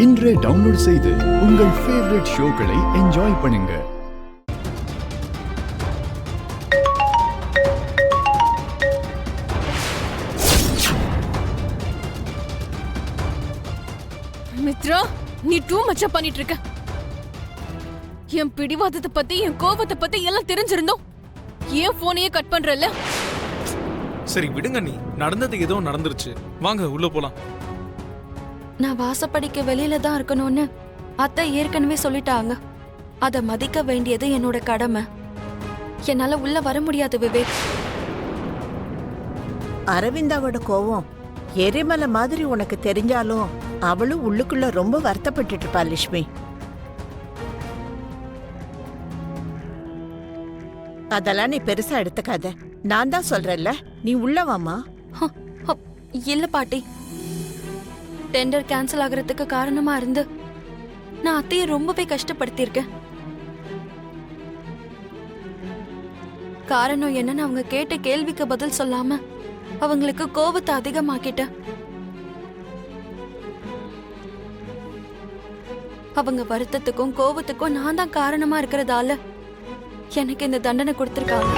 இன்றே டவுன்லோட் செய்து உங்கள் ஃபேவரட் ஷோக்களை என்ஜாய் பண்ணுங்க. மித்ரா, நீ டூ மச்சா பண்ணிட்டு இருக்க. என் பிடிவாதத்தை பத்தி என் கோபத்தை பத்தி எல்லாம் தெரிஞ்சிருந்தோம் ஏன் போனையே கட் பண்றல? சரி விடுங்க, நீ நடந்தது ஏதோ நடந்துருச்சு. வாங்க உள்ள போலாம். நான் வாசப்படிக்கு வெளியில தான் இருக்கணும்னு அத்தை ஏற்கனவே சொல்லிட்டாங்க. அத மதிக்க வேண்டியது என்னோட கடமை. என்னால உள்ள வர முடியாது விவேக். அரவிந்தாவோட கோவம் எரிமலை மாதிரி உனக்கு தெரிஞ்சாலும் அவளும் உள்ளுக்குள்ள ரொம்ப வருத்தப்பட்டு இருப்பா லட்சுமி. அதெல்லாம் நீ பெருசா எடுத்துக்காத. நான் தான் சொல்றேன்ல, நீ உள்ள வாமா. இல்ல பாட்டி, டெண்டர் கேன்சல் ஆகுறதுக்கு காரணமா இருந்து நான் அத்தையை ரொம்பவே கஷ்டப்படுத்தியிருக்கேன். காரணம் என்னன்னு அவங்க கேட்ட கேள்விக்கு பதில் சொல்லாம அவங்களுக்கு கோபத்தை அதிகமாக்கிட்டேன். அவங்க வருத்தத்துக்கும் கோபத்துக்கும் நான் தான் காரணமா இருக்கிறதால எனக்கு இந்த தண்டனை கொடுத்திருக்காங்க.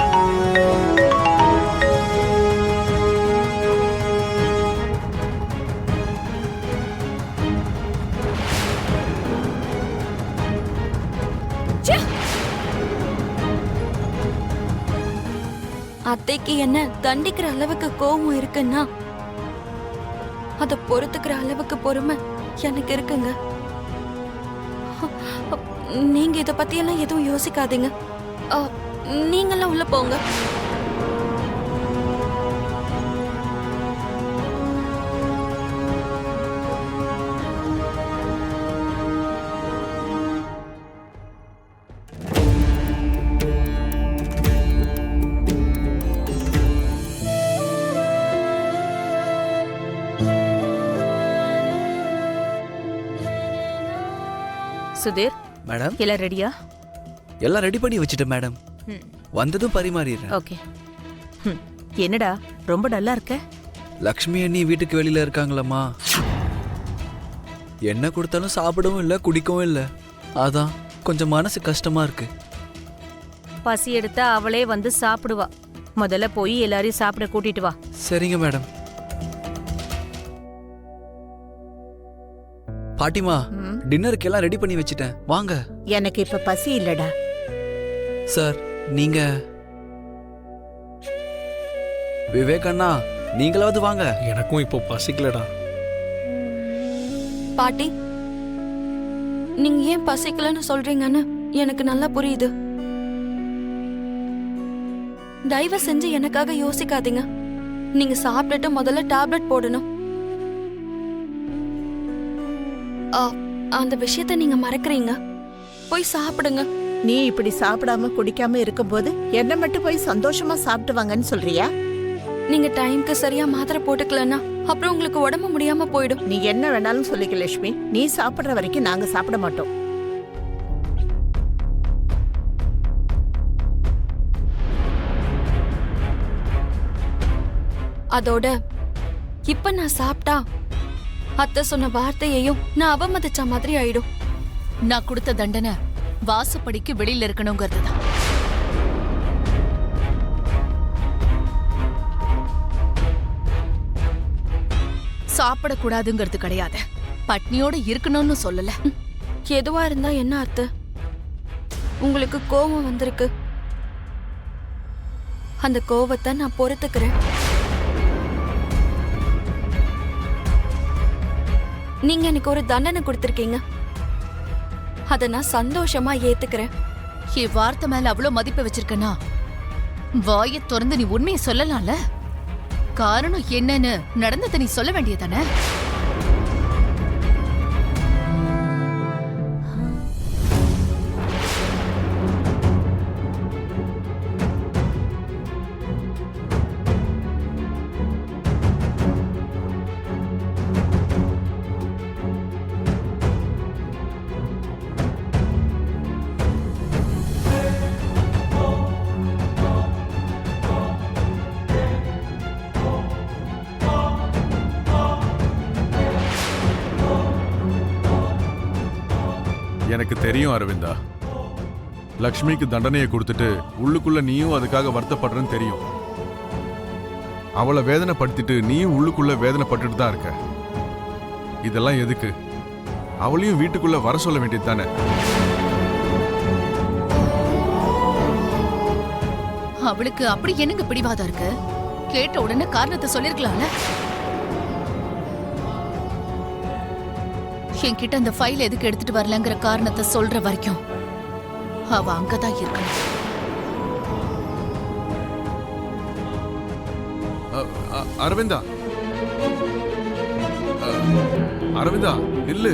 அத்தைக்கு என்ன தண்டிக்கிற அளவுக்கு கோபம் இருக்குன்னா அத பொறுத்துக்கிற அளவுக்கு பொறுமை எனக்கு இருக்குங்க. நீங்க இத பத்தி எல்லாம் எதுவும் யோசிக்காதீங்க. நீங்கெல்லாம் உள்ள போங்க. சுதீர் மேடம், எல்லாம் ரெடியா? எல்லாம் ரெடி பண்ணி வச்சிட்டேன் மேடம். வந்ததும் பரிமாறிடுறேன். ஓகே. என்னடா ரொம்ப டல்லா இருக்க? லக்ஷ்மி அண்ணி வீட்டுக்கு வெளியில இருக்காங்களம்மா. என்ன கொடுத்தாலும் சாப்பிடவும் இல்லை, குடிக்கவும் இல்லை. அதான் கொஞ்சம் மனசு கஷ்டமா இருக்கு. பசி எடுத்தா அவளே வந்து சாப்பிடுவா. முதல்ல போய் எல்லாரையும் சாப்பிட கூட்டிட்டு வா. சரிங்க மேடம். பாட்டிமா, டின்னருக்கு எல்லாம் ரெடி பண்ணி வச்சிட்டேன், வாங்க. எனக்கு இப்ப பசி இல்லடா. சார், நீங்க விவேக் அண்ணா, நீங்களாவது வாங்க. எனக்கும் இப்போ பசிக்கலடா. பாட்டி, நீங்க ஏன் பசிக்கலன்னு சொல்றீங்கன்னு எனக்கு நல்லா புரியுது. தயவு செஞ்சு எனக்காக யோசிக்காதீங்க. நீங்க சாப்பிட்டுட்டு முதல்ல டேப்லெட் போடணும். அந்த விஷயத்த நீங்க மறக்கறீங்க. போய் சாப்பிடுங்க. நீ இப்படி சாப்பிடாம குடிக்காம இருக்கும்போது என்ன மட்டும் போய் சந்தோஷமா சாப்பிட்டு வாங்கன்னு சொல்றியா? நீங்க டைம்க்கு சரியா மாத்திரை போட்டுக்கலன்னா அப்புறம் உங்களுக்கு உடம்பு முடியாம போயிடும். நீ என்ன வேணாலும் சொல்லிக்க லட்சுமி. நீ சாப்பிடுற வரைக்கும் நாங்க சாப்பிட மாட்டோம். அதோட இப்ப நான் சாப்பிட்டா அத்தை சொன்ன வார்த்தையையும் நான் அவமதிச்ச மாதிரி ஆயிடும். நான் கொடுத்த தண்டனை வாசப்படிக்கு வெளியில இருக்கணுங்கிறது தான். சாப்பிடக்கூடாதுங்கிறது கிடையாது, பட்னியோட இருக்கணும்னு சொல்லல. எதுவா இருந்தா என்ன அத்தை? உங்களுக்கு கோபம் வந்திருக்கு. அந்த கோபத்தை நான் பொறுத்துக்கிறேன். நீங்க எனக்கு ஒரு தண்டனை கொடுத்திருக்கீங்க, அத நான் சந்தோஷமா ஏத்துக்கிறேன். என் வார்த்தை மேல அவ்வளவு மதிப்பு வச்சிருக்கனா வாயை திறந்து நீ உண்மையை சொல்லலாம்ல. காரணம் என்னன்னு நடந்ததை நீ சொல்ல வேண்டியதானே? எனக்கு தெரியும் அரவிந்தா. லக்ஷ்மிக்கு தண்டனையை கொடுத்துட்டு உள்ளுக்குள்ள நீயும் அதுக்காக வருத்தப்படுறன்னு தெரியும். அவளை வேதனைப்படுத்திட்டு நீயும் உள்ளுக்குள்ள வேதனைப்பட்டுட்டு தான் இருக்க. இதெல்லாம் எதுக்கு? அவளையும் வீட்டுக்குள்ள வர சொல்ல வேண்டியது தானே? அவளுக்கு அப்படி என்னங்க பிடிவாதம் இருக்கு? கேட்ட உடனே காரணத்தை சொல்லிருக்கலாம்ல. என்கிட்ட அந்த ஃபைல் எதுக்கு எடுத்துட்டு வரலங்கிற காரணத்தை சொல்ற வரைக்கும் அவ அங்கதான் இருக்கணும். அரவிந்தா, அரவிந்தா நில்லு.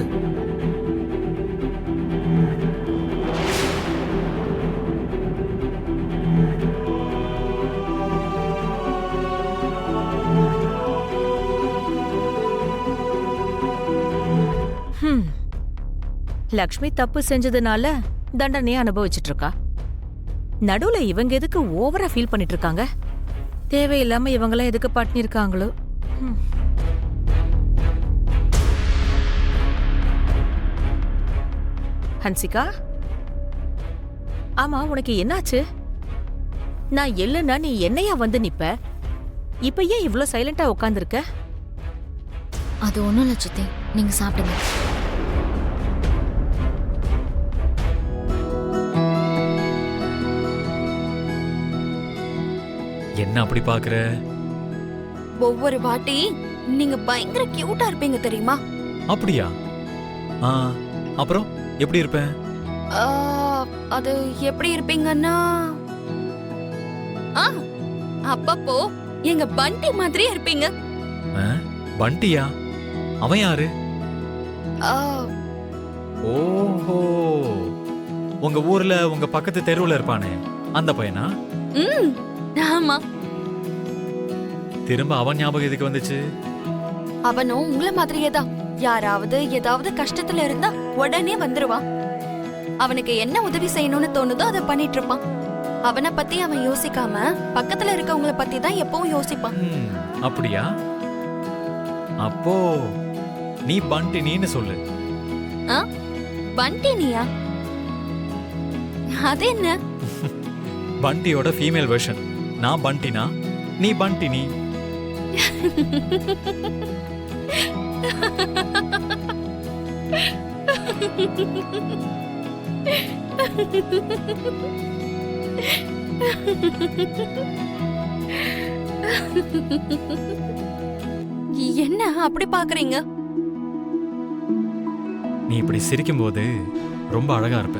லக்ஷ்மி தப்பு செஞ்சதுனால தண்டனையை அனுபவிச்சுட்டு இருக்கா. நடுவுல இவங்க எதுக்கு ஓவரா ஃபீல் பண்ணிட்டு இருக்காங்க? தேவையில்லாம இவங்களாம் எதுக்கு பட்டினி இருக்காங்களோ? ஹன்சிகா, ஆமா உனக்கு என்னாச்சு? நான் இல்லைன்னா நீ என்னையா வந்து நிப்ப? இப்ப ஏன் இவ்ளோ சைலண்டா உட்காந்துருக்க? அது ஒன்றும் இல்லை சித்தி, நீங்க சாப்பிடுங்க. என்ன அப்படி பாக்குற? ஒவ்வொரு வாட்டி நீங்க பயங்கர கியூட்டா இருப்பீங்க தெரியுமா? அப்படியா? அப்புறம் எப்படி இருப்பேன்? அது எப்படி இருப்பீங்கன்னா, அப்பப்போ எங்க பண்டி மாதிரியே இருப்பீங்க. பண்டியா? அவன் யாரு? ஓஹோ, உங்க ஊர்ல உங்க பக்கத்து தெருவுல இருப்பானே அந்த பையனா? ஆமா. திரும்ப அவன் ஞாபகம் எதுக்கு வந்துச்சு? அவனும் உங்கள மாதிரியே தான். யாராவது ஏதாவது கஷ்டத்துல இருந்தா உடனே வந்துருவான். அவனுக்கு என்ன உதவி செய்யணும்னு தோணுதோ அதை பண்ணிட்டு இருப்பான். அவனை பத்தி அவன் யோசிக்காம பக்கத்துல இருக்கவங்கள பத்தி தான் எப்பவும் யோசிப்பான். அப்படியா? அப்போ நீ பண்டினின்னு சொல்லு. பண்டினியா? அது என்ன? பண்டியோட ஃபீமேல் வெர்ஷன். நான் பண்டினா, நீ பண்டினி. என்ன அப்படி பாக்குறீங்க? நீ இப்படி சிரிக்கும்போது ரொம்ப அழகா இருப்ப.